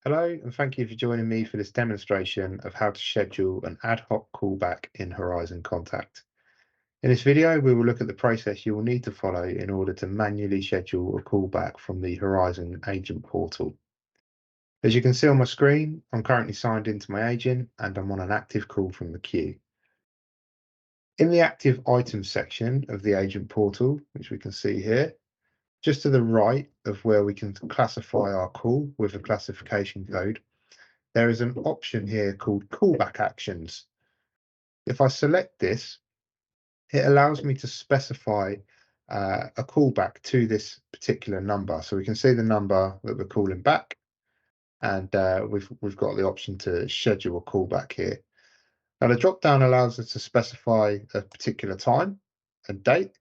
Hello, and thank you for joining me for this demonstration of how to schedule an ad hoc callback in Horizon Contact. In this video, we will look at the process you will need to follow in order to manually schedule a callback from the Horizon Agent portal. As you can see on my screen, I'm currently signed into my agent and I'm on an active call from the queue. In the active items section of the agent portal, which we can see here, just to the right of where we can classify our call with a classification code, there is an option here called callback actions. If I select this, it allows me to specify a callback to this particular number. So we can see the number that we're calling back, and we've got the option to schedule a callback here. Now the drop down allows us to specify a particular time and date,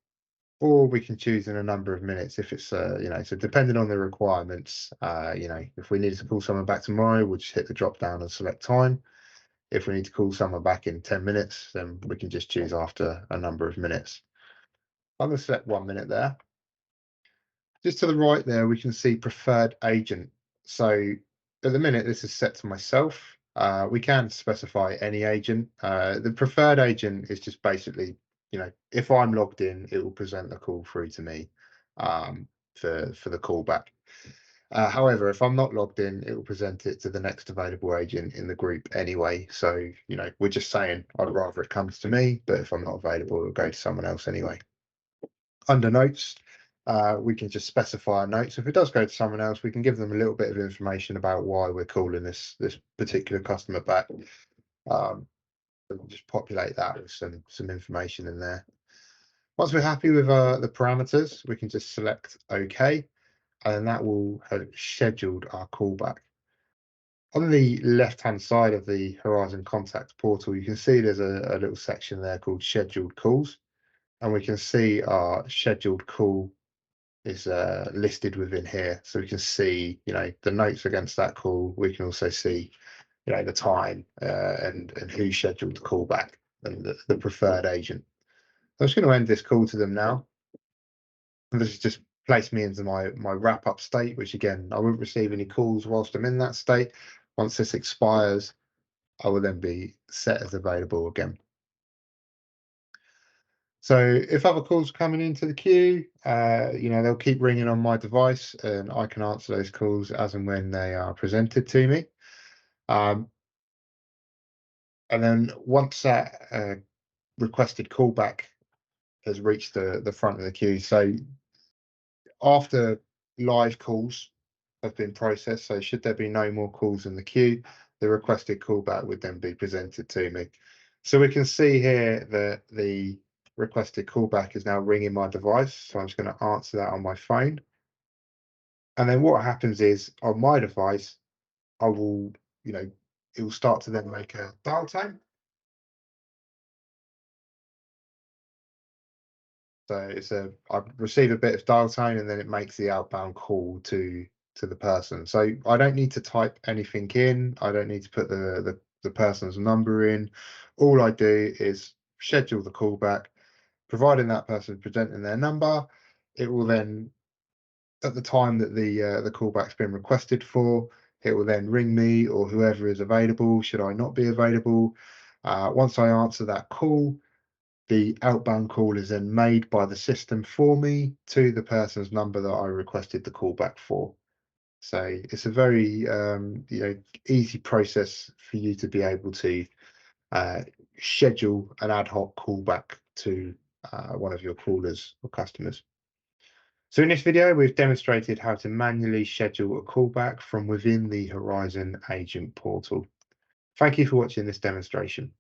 or we can choose in a number of minutes if it's so depending on the requirements. If we needed to call someone back tomorrow, we'll just hit the drop down and select time. If we need to call someone back in 10 minutes, then we can just choose after a number of minutes. I'm going to select 1 minute there. Just to the right there, we can see preferred agent. So at the minute, this is set to myself. We can specify any agent. The preferred agent is just basically, if I'm logged in, it will present the call through to me for the callback. However, if I'm not logged in, it will present it to the next available agent in the group anyway. So, we're just saying I'd rather it comes to me, but if I'm not available, it'll go to someone else anyway. Under notes, we can just specify a note. So if it does go to someone else, we can give them a little bit of information about why we're calling this particular customer back. So we'll just populate that with some information in there. Once we're happy with the parameters, we can just select OK, and that will have scheduled our callback. On the left-hand side of the Horizon Contact portal, you can see there's a little section there called Scheduled Calls, and we can see our scheduled call is listed within here. So we can see, the notes against that call. We can also see, the time and who scheduled the call back and the preferred agent. I'm just going to end this call to them now. And this has just placed me into my wrap-up state, which again, I won't receive any calls whilst I'm in that state. Once this expires, I will then be set as available again. So if other calls are coming into the queue, they'll keep ringing on my device and I can answer those calls as and when they are presented to me. And then once that requested callback has reached the front of the queue, so after live calls have been processed, so should there be no more calls in the queue, the requested callback would then be presented to me. So we can see here that the requested callback is now ringing my device. So I'm just going to answer that on my phone. And then what happens is on my device, I will, it will start to then make a dial tone. So I receive a bit of dial tone and then it makes the outbound call to the person. So I don't need to type anything in. I don't need to put the person's number in. All I do is schedule the callback, providing that person presenting their number. It will then, at the time that the callback's been requested for, it will then ring me or whoever is available. Should I not be available? Once I answer that call, the outbound call is then made by the system for me to the person's number that I requested the callback for. So it's a very easy process for you to be able to schedule an ad hoc callback to one of your callers or customers. So in this video, we've demonstrated how to manually schedule a callback from within the Horizon Agent portal. Thank you for watching this demonstration.